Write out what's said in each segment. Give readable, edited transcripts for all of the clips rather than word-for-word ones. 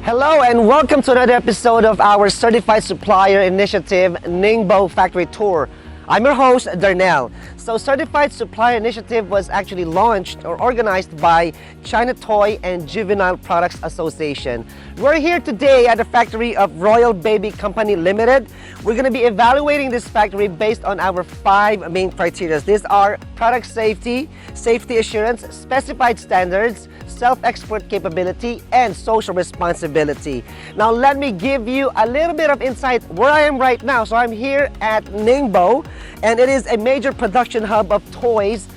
Hello and welcome to another episode of our Certified Supplier Initiative Ningbo Factory Tour. I'm your host, Darnell. So Certified Supplier Initiative was actually launched or organized by China Toy and Juvenile Products Association. We're here today at the factory of Youbei Company Limited. We're going to be evaluating this factory based on our 5 main criteria. These are product safety, safety assurance, specified standards, self-export capability, and social responsibility. Now let me give you a little bit of insight where I am right now. So I'm here at Ningbo, and it is a major production hub of toys,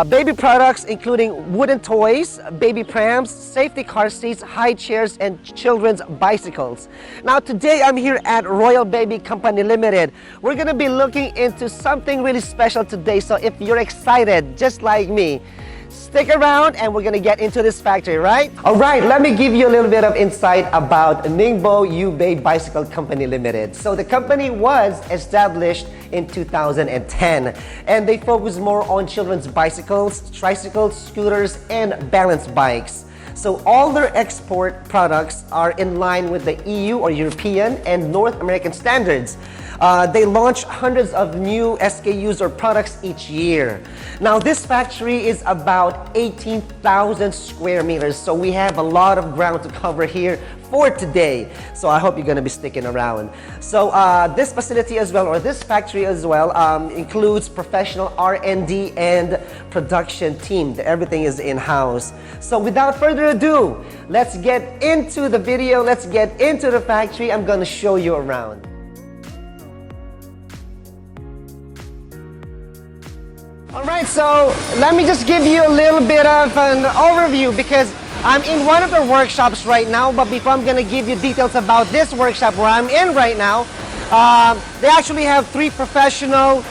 baby products including wooden toys, baby prams, safety car seats, high chairs, and children's bicycles. Now today I'm here at Youbei Company Limited. We're going to be looking into something really special today, so if you're excited just like me, stick around and we're gonna get into this factory, right? All right, let me give you a little bit of insight about Ningbo Youbei Bicycle Company Limited. So the company was established in 2010 and they focus more on children's bicycles, tricycles, scooters, and balance bikes. So all their export products are in line with the EU or European and North American standards. They launch hundreds of new SKUs or products each year. Now this factory is about 18,000 square meters, so we have a lot of ground to cover here for today. So I hope you're going to be sticking around. So this facility as well, or this factory as well, includes professional R&D and production team. Everything is in-house. So without further ado, let's get into the video. Let's get into the factory. I'm going to show you around. Alright, so let me just give you a little bit of an overview because I'm in one of the workshops right now, but before I'm going to give you details about this workshop where I'm in right now, they actually have 3 professional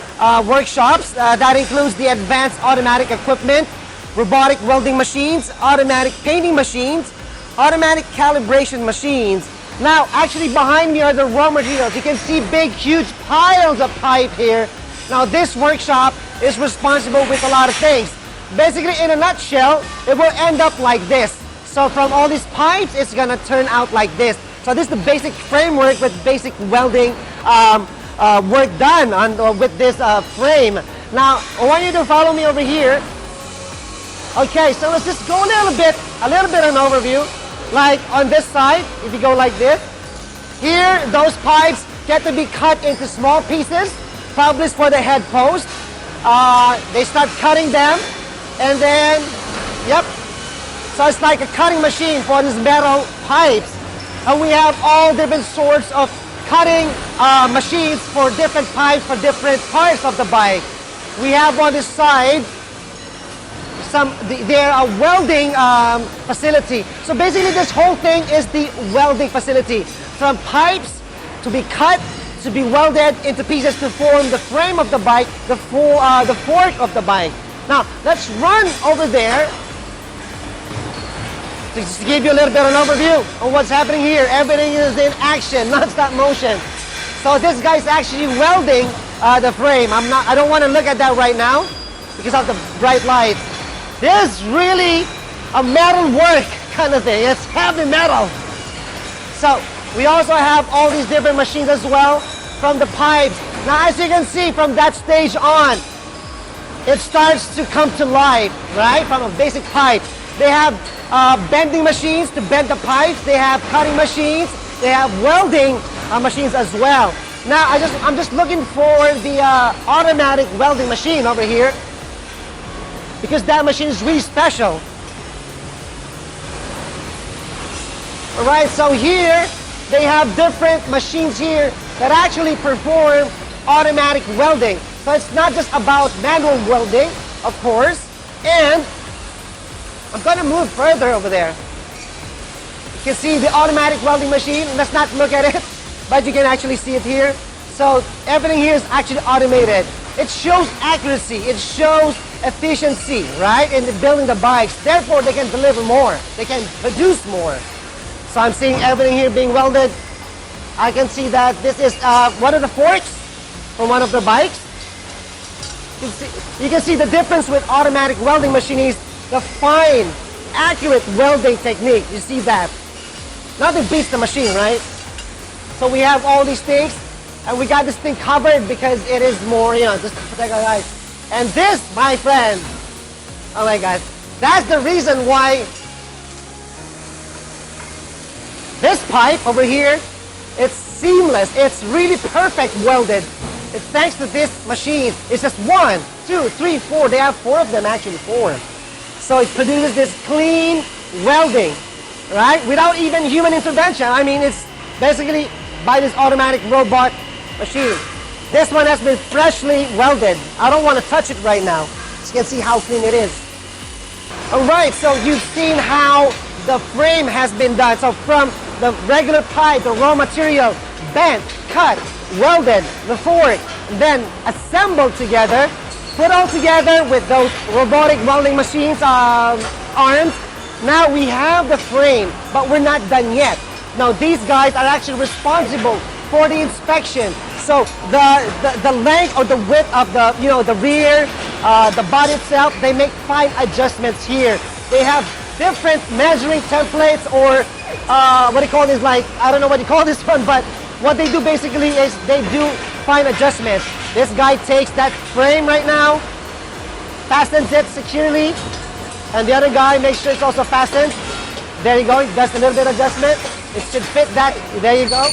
workshops. That includes the advanced automatic equipment, robotic welding machines, automatic painting machines, automatic calibration machines. Now, actually behind me are the raw materials. You can see big, huge piles of pipe here. Now, this workshop is responsible with a lot of things. Basically, in a nutshell, it will end up like this. So from all these pipes, it's gonna turn out like this. So this is the basic framework with basic welding work done with this frame. Now, I want you to follow me over here. Okay, so let's just go a little bit an overview. Like on this side, if you go like this, here, those pipes get to be cut into small pieces, probably for the head post. They start cutting them, and then, yep, so it's like a cutting machine for these metal pipes. And we have all different sorts of cutting machines for different pipes for different parts of the bike. We have on this side they're a welding facility. So basically this whole thing is the welding facility. From pipes to be cut, to be welded into pieces to form the frame of the bike, the fork of the bike. Now, let's run over there to just give you a little bit of an overview of what's happening here. Everything is in action, non-stop motion. So this guy's actually welding the frame. I don't want to look at that right now because of the bright light. This is really a metal work kind of thing. It's heavy metal. So we also have all these different machines as well from the pipes. Now, as you can see from that stage on, it starts to come to life, right? From a basic pipe. They have bending machines to bend the pipes. They have cutting machines. They have welding machines as well. Now, I'm just looking for the automatic welding machine over here because that machine is really special. All right, so here, they have different machines here that actually perform automatic welding. So it's not just about manual welding, of course. And I'm going to move further over there. You can see the automatic welding machine. Let's not look at it, but you can actually see it here. So everything here is actually automated. It shows accuracy. It shows efficiency, right, in building the bikes. Therefore, they can deliver more. They can produce more. So I'm seeing everything here being welded. I can see that this is one of the forks from one of the bikes. You can see the difference with automatic welding machine is the fine, accurate welding technique. You see that. nothing beats the machine, right? So we have all these things, and we got this thing covered because it is more, you know, just to protect our eyes. And this, my friend, oh my God, that's the reason why this pipe over here, it's seamless. It's really perfect welded. It's thanks to this machine. It's just 1, 2, 3, 4. They have 4 of them, actually 4. So it produces this clean welding, right? Without even human intervention. I mean, it's basically by this automatic robot machine. This one has been freshly welded. I don't want to touch it right now. You can see how clean it is. All right, so you've seen how the frame has been done. So from the regular pipe, the raw material, bent, cut, welded, the fork, then assembled together, put all together with those robotic welding machines, arms. Now we have the frame, but we're not done yet. Now these guys are actually responsible for the inspection. So the length or the width of the, you know, the rear, the body itself, they make fine adjustments here. They have different measuring templates, or what do you call this, like, I don't know what you call this one, but what they do basically is they do fine adjustments. This guy takes that frame right now, fastens it securely, and the other guy makes sure it's also fastened. There you go, does a little bit of adjustment. It should fit that, there you go.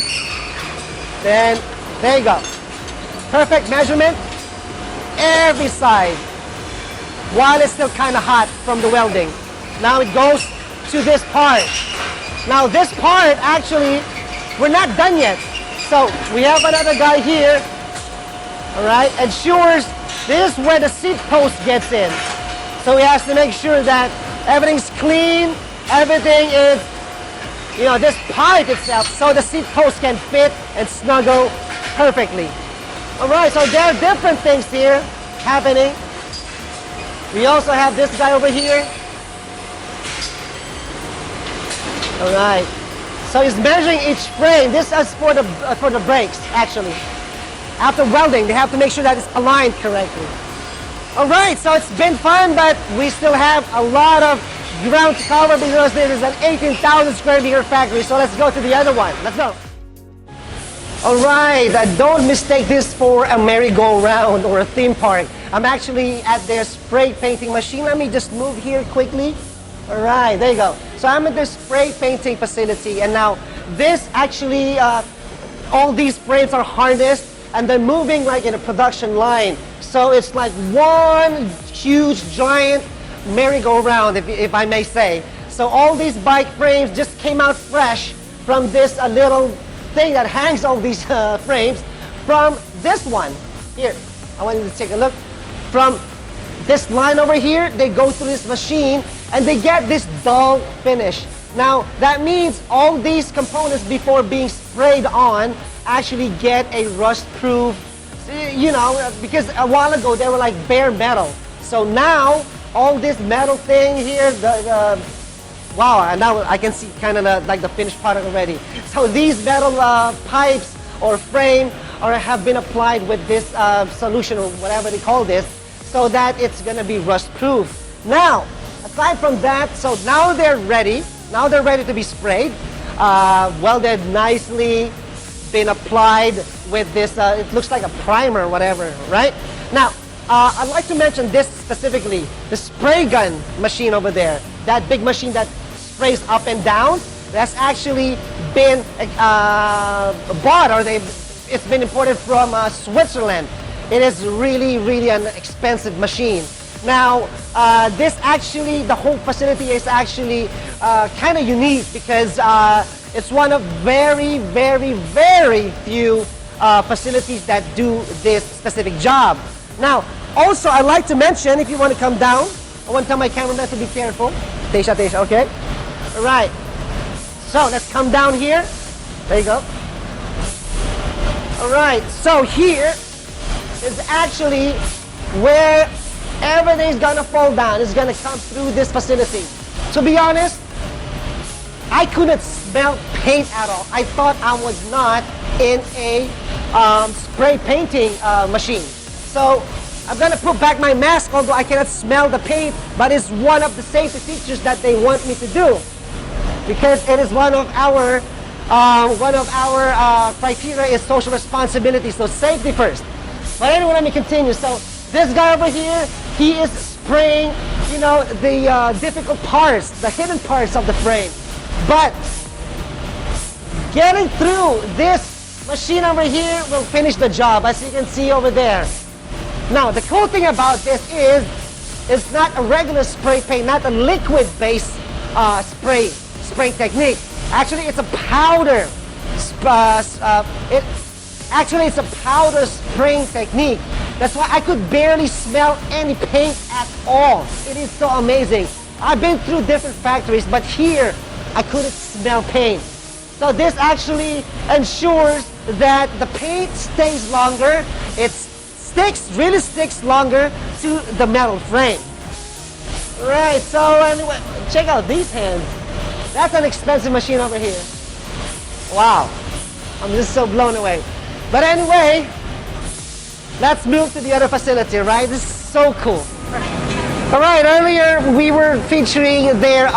Then, there you go. Perfect measurement, every side, while it's still kind of hot from the welding. Now it goes to this part. Now this part, actually, we're not done yet. So we have another guy here, all right, ensures this is where the seat post gets in. So he has to make sure that everything's clean, everything is, you know, this pipe itself, so the seat post can fit and snuggle perfectly. All right, so there are different things here happening. We also have this guy over here. All right, so he's measuring each frame. This is for the brakes, actually. After welding, they have to make sure that it's aligned correctly. All right, so it's been fun, but we still have a lot of ground to cover because this is an 18,000 square meter factory. So let's go to the other one. Let's go. All right, don't mistake this for a merry-go-round or a theme park. I'm actually at their spray painting machine. Let me just move here quickly. All right, there you go. So I'm at the spray painting facility, and now this actually, all these frames are harnessed and they're moving like in a production line. So it's like one huge, giant merry-go-round, if I may say. So all these bike frames just came out fresh from this little thing that hangs all these frames from this one. Here, I want you to take a look. From this line over here, they go through this machine and they get this dull finish. Now, that means all these components before being sprayed on actually get a rust-proof, you know, because a while ago they were like bare metal. So now, all this metal thing here, wow, and now I can see kind of like the finished product already. So these metal pipes or frame have been applied with this solution or whatever they call this, so that it's gonna be rust-proof. Now, aside from that, so now they're ready. Now they're ready to be sprayed, welded nicely, been applied with this, it looks like a primer or whatever, right? Now, I'd like to mention this specifically, the spray gun machine over there, that big machine that sprays up and down, that's actually been bought, or it's been imported from Switzerland. It is really, really an expensive machine. Now, this actually, the whole facility is actually kind of unique because it's one of very, very, very few facilities that do this specific job. Now, also, I'd like to mention, if you want to come down, I want to tell my cameraman to be careful. Tesha, okay? All right. So, let's come down here. There you go. All right. So, here is actually where everything's going to fall down. It's going to come through this facility. To be honest, I couldn't smell paint at all. I thought I was not in a spray painting machine. So I'm gonna put back my mask, although I cannot smell the paint, but it's one of the safety features that they want me to do. because it is one of our criteria is social responsibility, so safety first. But anyway, let me continue. So this guy over here, he is spraying, you know, the difficult parts, the hidden parts of the frame. But getting through this machine over here will finish the job, as you can see over there. Now, the cool thing about this is it's not a regular spray paint, not a liquid-based spray technique. Actually, it's a powder. It's a powder spraying technique. That's why I could barely smell any paint at all. It is so amazing. I've been through different factories, but here I couldn't smell paint. So this actually ensures that the paint stays longer. It really sticks longer to the metal frame. Right, so anyway, check out these hands. That's an expensive machine over here. Wow, I'm just so blown away. But anyway, let's move to the other facility, right? This is so cool. All right, earlier we were featuring their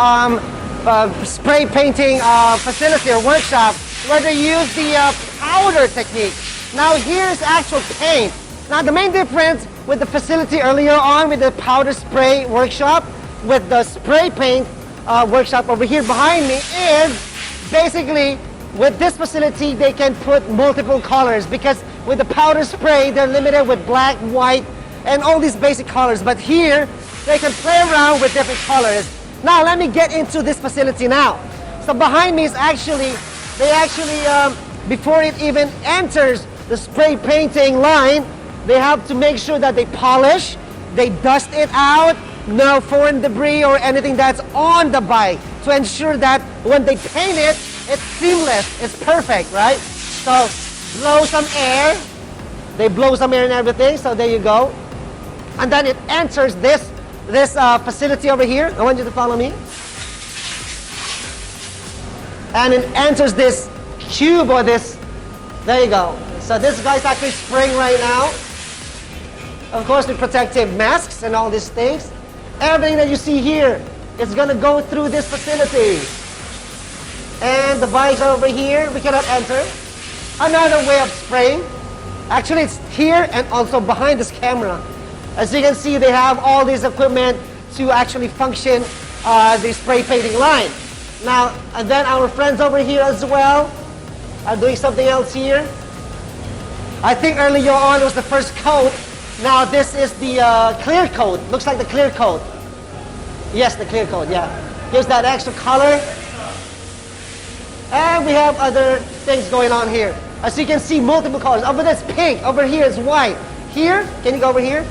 spray painting facility or workshop where they use the powder technique. Now here's actual paint. Now the main difference with the facility earlier on with the powder spray workshop with the spray paint workshop over here behind me is basically with this facility they can put multiple colors, because with the powder spray they're limited with black, white, and all these basic colors. But here they can play around with different colors. Now let me get into this facility now. So behind me is before it even enters the spray painting line, they have to make sure that they polish, they dust it out, no foreign debris or anything that's on the bike, to ensure that when they paint it, it's seamless, it's perfect, right? So blow some air, they blow some air and everything, so there you go. And then it enters this facility over here. I want you to follow me. And it enters this tube or this, there you go. So this guy's actually spraying right now. Of course, with protective masks and all these things. Everything that you see here is gonna go through this facility. And the bikes are over here, we cannot enter. Another way of spraying. Actually, it's here and also behind this camera. As you can see, they have all this equipment to actually function the spray painting line. Now, and then our friends over here as well are doing something else here. I think earlier on was the first coat. Now this is the clear coat. Looks like the clear coat. Yes, the clear coat, yeah. Gives that extra color. And we have other things going on here. As you can see, multiple colors. Over there it's pink, over here it's white. Here, can you go over here?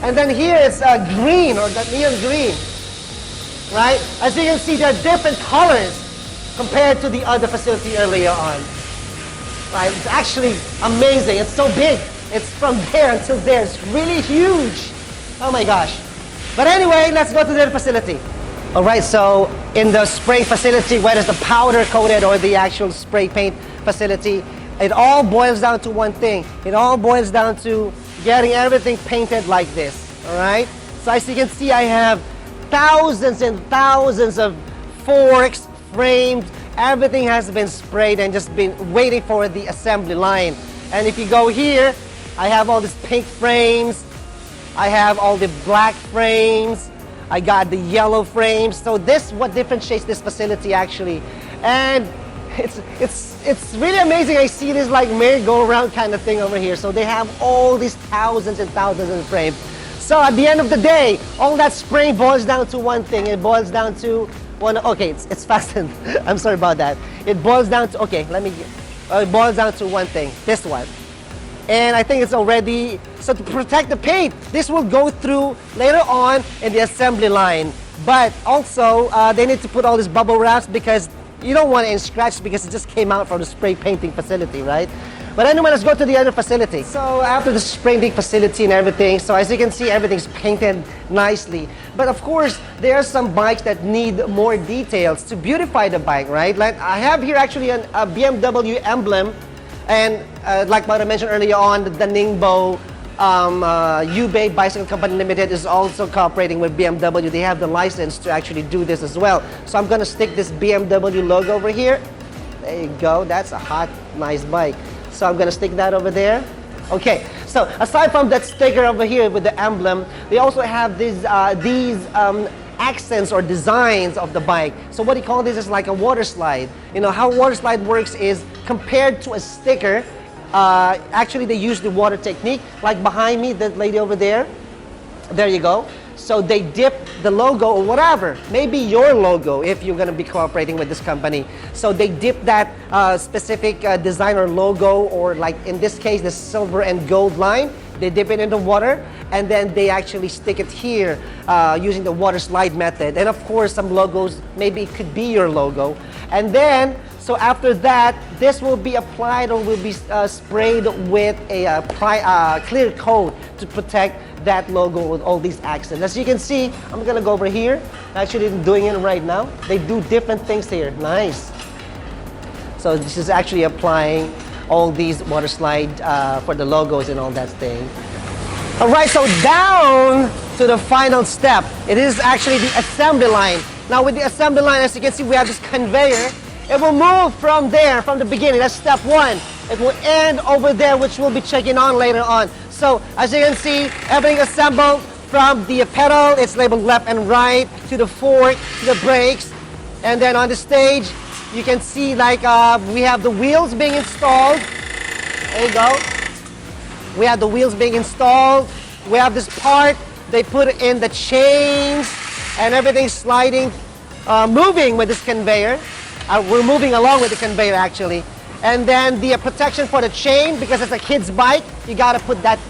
And then here it's green, or the neon green. Right? As you can see, there are different colors compared to the other facility earlier on. Right? It's actually amazing. It's so big. It's from there until there. It's really huge. Oh my gosh. But anyway, let's go to the other facility. All right, so in the spray facility, whether it's the powder coated or the actual spray paint facility, it all boils down to one thing. It all boils down to getting everything painted like this. All right? So as you can see, I have thousands and thousands of forks, frames. Everything has been sprayed and just been waiting for the assembly line. And if you go here, I have all these pink frames. I have all the black frames. I got the yellow frames. So this what differentiates this facility actually. And it's really amazing. I see this like merry-go-round kind of thing over here. So they have all these thousands and thousands of frames. So at the end of the day, all that spraying boils down to one thing. It boils down to one. Okay, it's fastened. I'm sorry about that. It boils down to it boils down to one thing. This one. And I think it's already, so to protect the paint, this will go through later on in the assembly line. But also, they need to put all these bubble wraps because you don't want any scratch because it just came out from the spray painting facility, right? But anyway, let's go to the other facility. So after the spray painting facility and everything, so as you can see, everything's painted nicely. But of course, there are some bikes that need more details to beautify the bike, right? Like I have here actually a BMW emblem. And like what I mentioned earlier on, the Ningbo Youbei Bicycle Company Limited is also cooperating with BMW. They have the license to actually do this as well. So I'm gonna stick this BMW logo over here. There you go, that's a hot, nice bike. So I'm gonna stick that over there. Okay, so aside from that sticker over here with the emblem, they also have these accents or designs of the bike. So what you call this is like a water slide. You know how water slide works is compared to a sticker, actually they use the water technique. Like behind me, that lady over there, there you go. So they dip the logo or whatever, maybe your logo if you're gonna be cooperating with this company. So they dip that specific design or logo, or like in this case, the silver and gold line, they dip it into water and then they actually stick it here using the water slide method. And of course, some logos, maybe it could be your logo. And then, so after that, this will be applied or will be sprayed with a clear coat to protect that logo with all these accents. As you can see, I'm gonna go over here. Actually, doing it right now. They do different things here. Nice. So this is actually applying all these water slide for the logos and all that thing. All right, so down to the final step. It is actually the assembly line. Now with the assembly line, as you can see, we have this conveyor. It will move from there, from the beginning. That's step one. It will end over there, which we'll be checking on later on. So as you can see, everything assembled from the pedal, it's labeled left and right, to the fork, to the brakes. And then on the stage, you can see like we have the wheels being installed. There you go. We have the wheels being installed. We have this part, they put in the chains and everything sliding, moving with this conveyor. We're moving along with the conveyor actually. And then the protection for the chain, because it's a kid's bike, you gotta put that,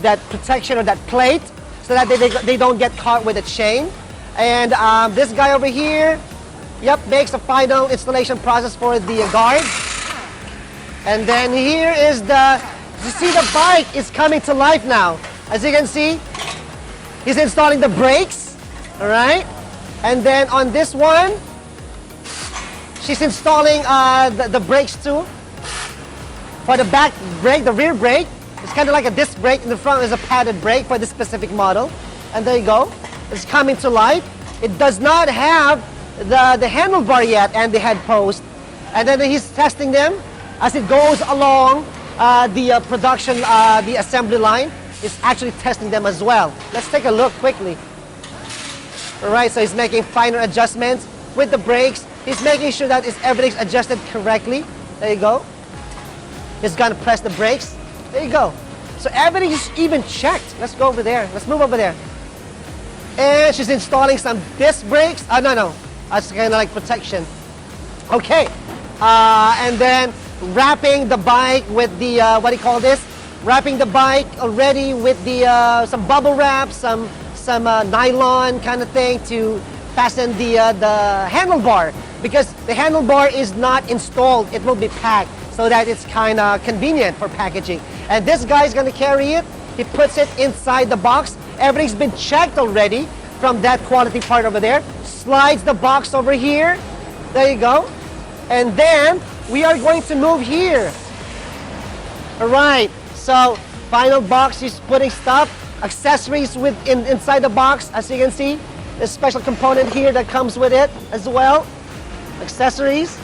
that protection or that plate so that they don't get caught with the chain. And this guy over here, yep, makes the final installation process for the guard. And then here is you see the bike is coming to life now. As you can see, he's installing the brakes, all right? And then on this one, she's installing the brakes too. For the back brake, the rear brake, it's kind of like a disc brake. In the front is a padded brake for this specific model. And there you go. It's coming to life. It does not have the handlebar yet and the head post. And then he's testing them as it goes along the production, the assembly line. Is actually testing them as well. Let's take a look quickly. All right, so he's making finer adjustments with the brakes. He's making sure that everything's adjusted correctly. There you go. He's gonna press the brakes. There you go. So everything is even checked. Let's go over there. Let's move over there. And she's installing some disc brakes. No. That's kind of like protection. Okay. And then wrapping the bike with the, what do you call this? Wrapping the bike already with the, some bubble wrap, some nylon kind of thing to fasten the handlebar, because the handlebar is not installed. It will be packed so that it's kind of convenient for packaging. And this guy is going to carry it. He puts it inside the box. Everything's been checked already from that quality part over there. Slides the box over here. There you go. And then we are going to move here. All right. So final box, he's putting stuff, accessories inside the box, as you can see. There's a special component here that comes with it as well. Accessories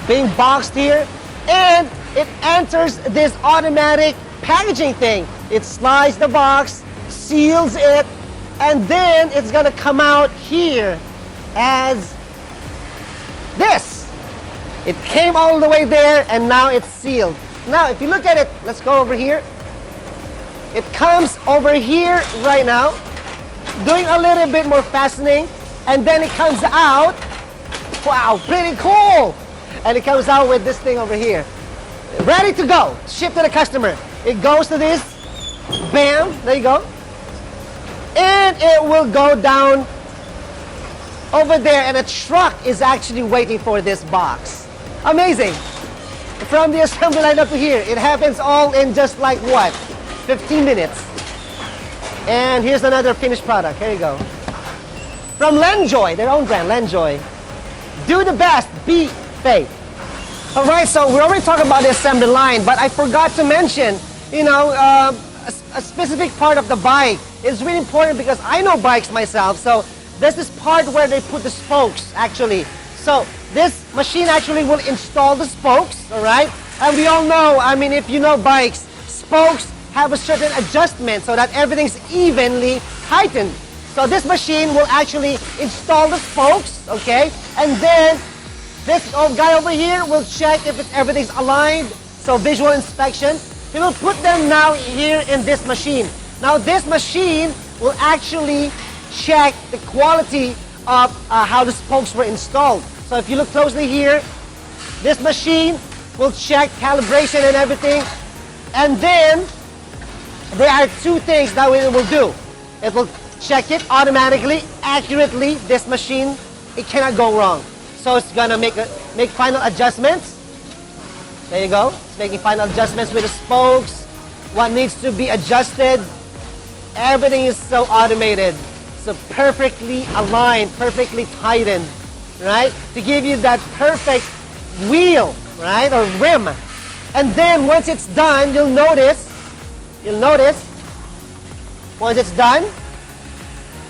being boxed here. And it enters this automatic packaging thing. It slides the box, seals it, and then it's gonna come out here as this. It came all the way there and now it's sealed. Now, if you look at it, let's go over here. It comes over here right now, doing a little bit more fastening, and then it comes out. Wow, pretty cool. And it comes out with this thing over here. Ready to go, ship to the customer. It goes to this, bam, there you go. And it will go down over there, and a truck is actually waiting for this box. Amazing. From the assembly line up to here, it happens all in just like what? 15 minutes. And here's another finished product. Here you go. From Lenjoy, their own brand, Lenjoy. Do the best, be faith. All right, so we already talked about the assembly line, but I forgot to mention a specific part of the bike. It's really important because I know bikes myself. So there's this part where they put the spokes actually. So this machine actually will install the spokes, all right? And we all know, I mean, if you know bikes, spokes have a certain adjustment so that everything's evenly tightened. So this machine will actually install the spokes, okay? And then this old guy over here will check if everything's aligned. So visual inspection. We will put them now here in this machine. Now this machine will actually check the quality of how the spokes were installed. So if you look closely here, this machine will check calibration and everything. And then there are two things that it will do. It will check it automatically, accurately. This machine, it cannot go wrong. So it's gonna make final adjustments. There you go. It's making final adjustments with the spokes. What needs to be adjusted. Everything is so automated. So perfectly aligned, perfectly tightened, right? To give you that perfect wheel, right? Or rim. And then once it's done, you'll notice, once it's done,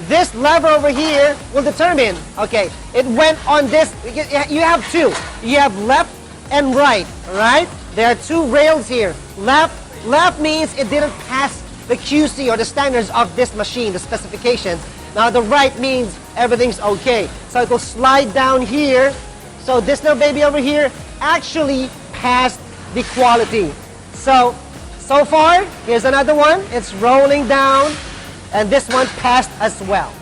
this lever over here will determine, okay, it went on this, you have two. You have left and right, right? There are two rails here. Left means it didn't pass the QC or the standards of this machine, the specifications. Now the right means everything's okay. So it will slide down here. So this little baby over here actually passed the quality. So far, here's another one. It's rolling down, and this one passed as well.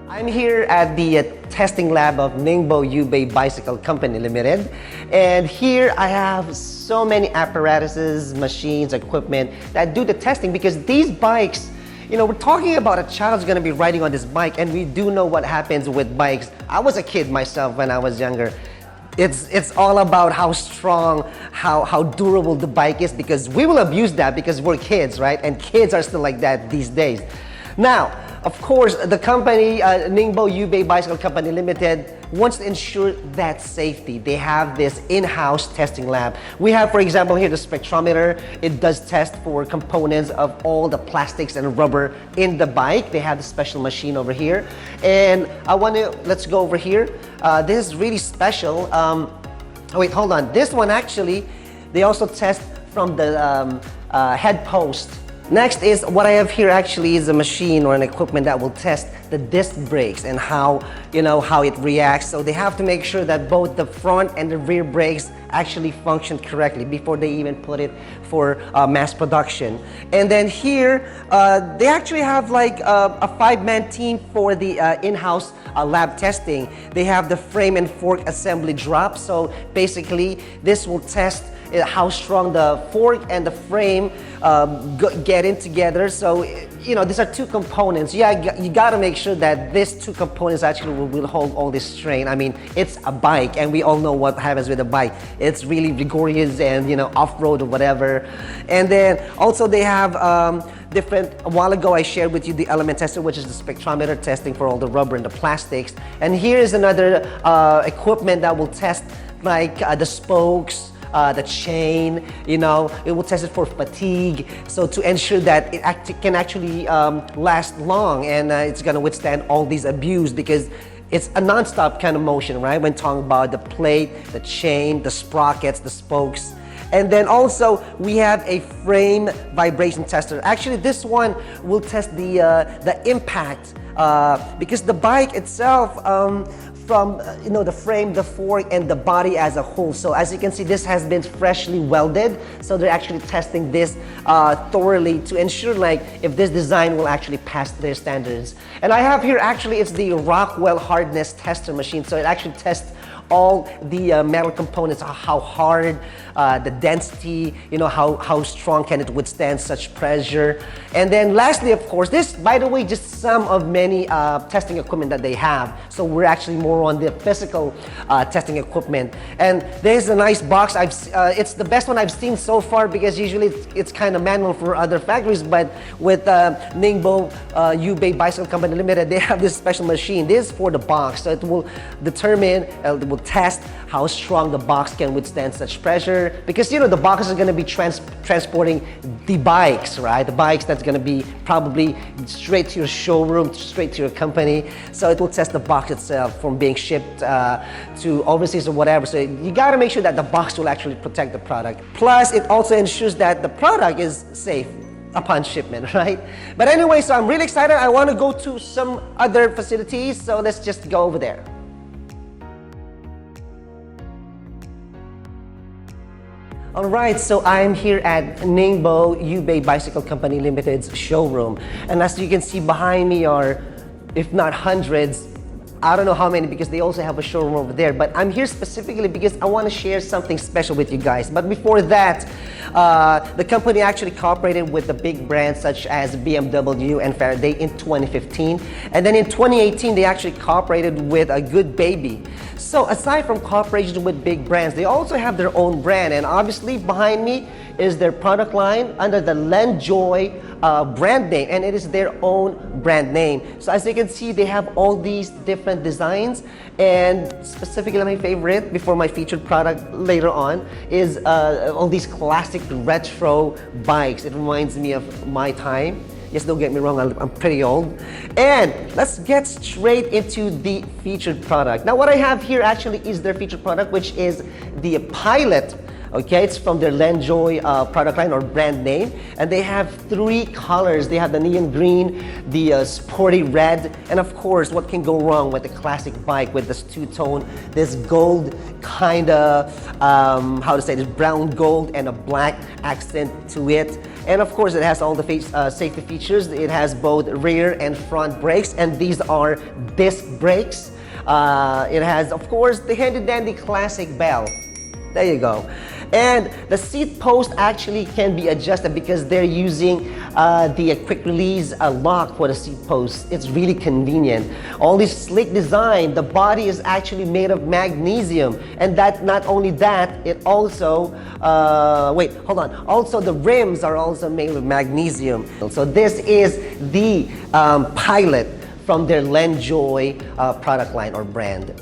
I'm here at the testing lab of Ningbo Youbei Bicycle Company Limited, and here I have so many apparatuses, machines, equipment that do the testing, because these bikes, we're talking about a child's gonna be riding on this bike, and we do know what happens with bikes. I was a kid myself when I was younger. It's all about how strong, how durable the bike is, because we will abuse that because we're kids, right? And kids are still like that these days. Now, of course, the company, Ningbo Youbei Bicycle Company Limited, wants to ensure that safety. They have this in-house testing lab. We have, for example, here the spectrometer. It does test for components of all the plastics and rubber in the bike. They have the special machine over here. And let's go over here. This is really special. Wait, hold on. This one actually, they also test from the head post. Next is what I have here actually is a machine or an equipment that will test the disc brakes and how it reacts. So they have to make sure that both the front and the rear brakes actually function correctly before they even put it for mass production. And then here, they actually have like a 5-man team for the in-house lab testing. They have the frame and fork assembly drop. So basically, this will test how strong the fork and the frame get in together. So, these are two components. Yeah, you gotta make sure that these two components actually will hold all this strain. I mean, it's a bike, and we all know what happens with a bike. It's really rigorous and, off-road or whatever. And then also they have a while ago I shared with you the element tester, which is the spectrometer testing for all the rubber and the plastics. And here is another equipment that will test like the spokes, the chain, it will test it for fatigue. So to ensure that it can actually last long, and it's gonna withstand all these abuse, because it's a non-stop kind of motion, right? When talking about the plate, the chain, the sprockets, the spokes. And then also we have a frame vibration tester. Actually, this one will test the impact, because the bike itself, from the frame, the fork, and the body as a whole. So as you can see, this has been freshly welded. So they're actually testing this thoroughly to ensure like if this design will actually pass their standards. And I have here actually it's the Rockwell hardness tester machine. So it actually tests all the metal components, how hard, the density, how strong can it withstand such pressure. And then lastly, of course, this, by the way, just some of many many testing equipment that they have. So we're actually more on the physical testing equipment. And there's a nice box. It's the best one I've seen so far, because usually it's kind of manual for other factories, but with Ningbo Youbei Bicycle Co Limited, they have this special machine. This is for the box, so it will determine, it will test how strong the box can withstand such pressure, because you know the box is going to be transporting the bikes, right? The bikes that's going to be probably straight to your showroom, straight to your company. So it will test the box itself from being shipped to overseas or whatever. So you got to make sure that the box will actually protect the product. Plus, it also ensures that the product is safe upon shipment, right? But anyway, so I'm really excited. I want to go to some other facilities, so let's just go over there. Alright, so I'm here at Ningbo Youbei Bicycle Co Limited's showroom. And as you can see behind me are, if not hundreds, I don't know how many, because they also have a showroom over there. But I'm here specifically because I want to share something special with you guys. But before that, the company actually cooperated with the big brands such as BMW and Faraday in 2015. And then in 2018, they actually cooperated with a Good Baby. So aside from cooperation with big brands, they also have their own brand. And obviously behind me is their product line under the Lenjoy brand name, and it is their own brand name. So as you can see, they have all these different designs, and specifically my favorite before my featured product later on is all these classic retro bikes. It reminds me of my time. Yes, don't get me wrong, I'm pretty old. And let's get straight into the featured product. Now what I have here actually is their featured product, which is the Pilot. Okay, it's from their Lenjoy product line or brand name, and they have three colors. They have the neon green, the sporty red, and of course, what can go wrong with a classic bike with this two-tone, this gold kind of, how to say this, brown gold and a black accent to it. And of course, it has all the safety features. It has both rear and front brakes, and these are disc brakes. It has, of course, the handy-dandy classic bell. There you go. And the seat post actually can be adjusted because they're using the quick release lock for the seat post. It's really convenient. All this sleek design, the body is actually made of magnesium. And that not only that, it also, wait, hold on. Also the rims are also made of magnesium. So this is the Pilot from their Lenjoy product line or brand.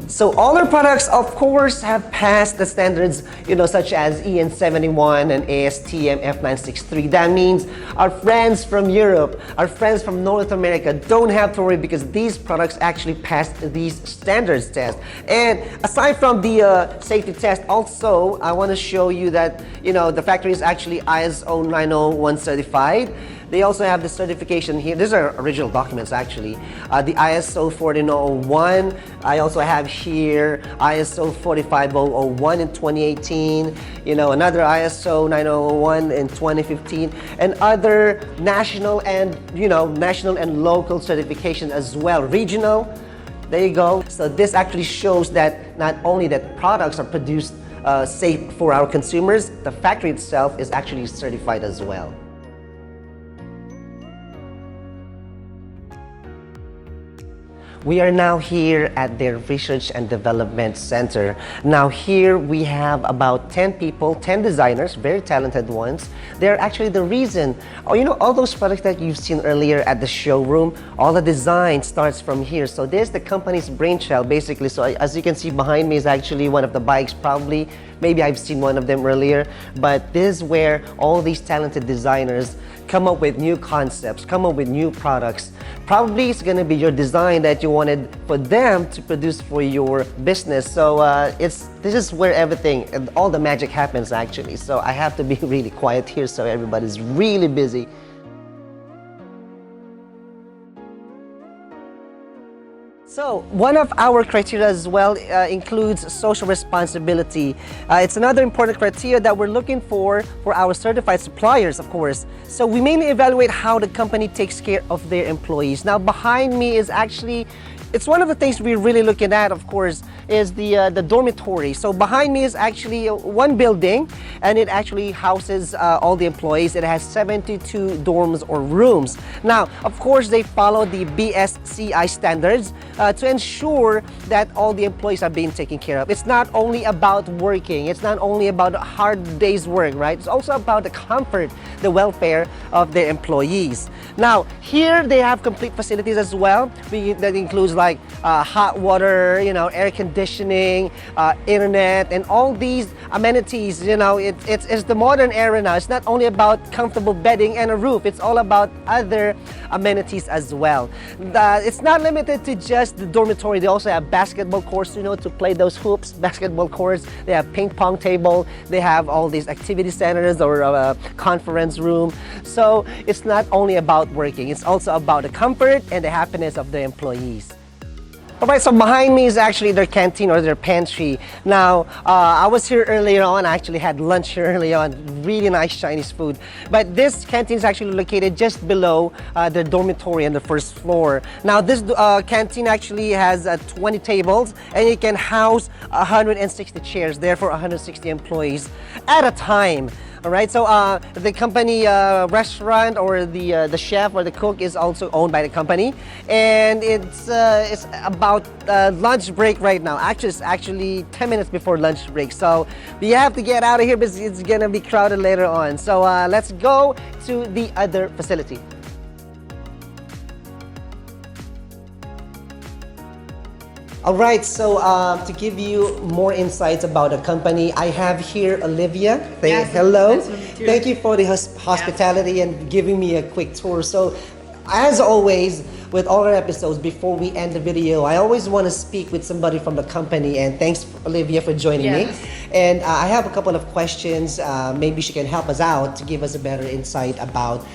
So all our products, of course, have passed the standards, you know, such as EN71 and ASTM F963. That means our friends from Europe, our friends from North America don't have to worry because these products actually passed these standards test. And aside from the safety test, also, I want to show you that, you know, the factory is actually ISO 901 certified. They also have the certification here. These are original documents actually. The ISO 14001. I also have here ISO 45001 in 2018. You know, another ISO 9001 in 2015, and other national and national and local certification as well. Regional. There you go. So this actually shows that not only that products are produced safe for our consumers, the factory itself is actually certified as well. We are now here at their Research and Development Center. Now here we have about 10 people, 10 designers, very talented ones. They're actually the reason, all those products that you've seen earlier at the showroom, all the design starts from here. So this is the company's brainchild basically. So as you can see behind me is actually one of the bikes probably. Maybe I've seen one of them earlier, but this is where all these talented designers come up with new concepts, come up with new products. Probably it's gonna be your design that you wanted for them to produce for your business. So this is where everything and all the magic happens actually. So I have to be really quiet here so everybody's really busy. So one of our criteria as well includes social responsibility. It's another important criteria that we're looking for our certified suppliers, of course. So we mainly evaluate how the company takes care of their employees. Now behind me is actually, it's one of the things we're really looking at, of course, is the dormitory. So behind me is actually one building, and it actually houses all the employees. It has 72 dorms or rooms. Now, of course, they follow the BSCI standards to ensure that all the employees are being taken care of. It's not only about working. It's not only about a hard day's work, right? It's also about the comfort, the welfare of their employees. Now, here they have complete facilities as well. That includes like hot water, you know, air conditioning, internet, and all these amenities. You know, it's the modern era now. It's not only about comfortable bedding and a roof. It's all about other amenities as well. It's not limited to just the dormitory. They also have basketball courts, you know, to play those hoops, basketball courts. They have ping pong table. They have all these activity centers or a conference room. So it's not only about working. It's also about the comfort and the happiness of the employees. Alright, so behind me is actually their canteen or their pantry. Now, I was here earlier on. I actually had lunch here earlier on. Really nice Chinese food. But this canteen is actually located just below the dormitory on the first floor. Now, this canteen actually has 20 tables, and it can house 160 chairs, therefore 160 employees at a time. All right, so the company restaurant or the chef or the cook is also owned by the company, and it's about lunch break right now. Actually, it's actually 10 minutes before lunch break, so we have to get out of here because it's gonna be crowded later on. So let's go to the other facility. All right, so to give you more insights about the company, I have here Olivia. Hello. Nice to meet you. Thank you for the hospitality and giving me a quick tour. So, as always, with all our episodes, before we end the video, I always want to speak with somebody from the company, and thanks, Olivia, for joining me. And I have a couple of questions. Maybe she can help us out to give us a better insight about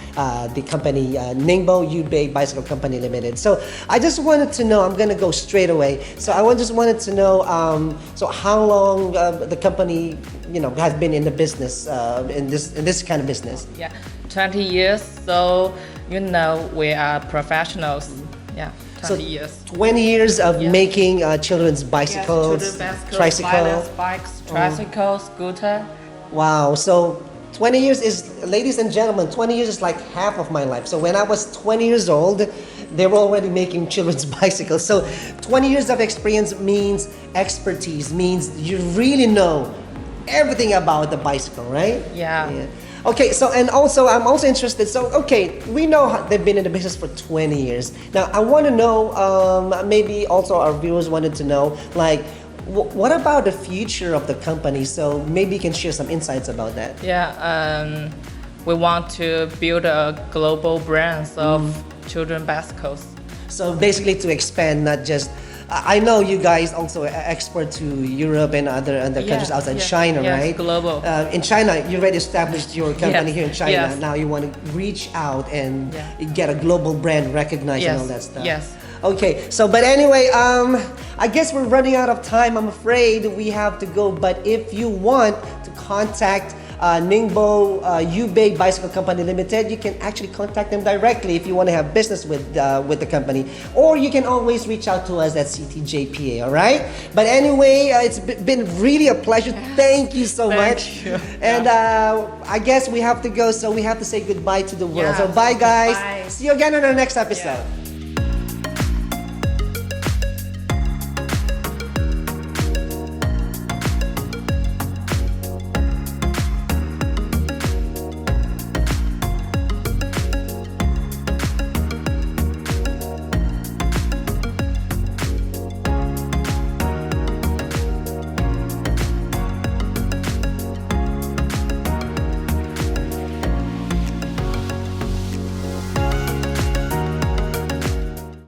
the company, Ningbo Youbei Bicycle Company Limited. So I just wanted to know, I'm going to go straight away. So I just wanted to know, so how long the company, you know, has been in the business, in this kind of business? Yeah, 20 years. So, you know, we are professionals. Yeah, 20 years. 20 years of making children's bicycles, Children's bicycles, tricycle. bikes, tricycle, scooter. Wow, so 20 years is, ladies and gentlemen, 20 years is like half of my life. So when I was 20 years old, they were already making children's bicycles. So 20 years of experience means expertise, means you really know everything about the bicycle, right? Yeah. Okay, so and also I'm also interested. So okay, we know they've been in the business for 20 years. Now I want to know, maybe also our viewers wanted to know, like, what about the future of the company? So maybe you can share some insights about that. Yeah, we want to build a global brand of children bicycles. So basically to expand, not just, I know you guys also export to Europe and other countries outside China, right? Yes, global. In China, you already established your company here in China. Yes. Now you want to reach out and get a global brand recognized and all that stuff. Yes. Okay, so but anyway, I guess we're running out of time. I'm afraid we have to go. But if you want to contact Ningbo Youbei Bicycle Company Limited, you can actually contact them directly if you want to have business with the company, or you can always reach out to us at CTJPA. All right. But anyway, it's been really a pleasure. Thank you so much. You. And I guess we have to go, so we have to say goodbye to the world. So bye, guys. Bye. See you again on our next episode.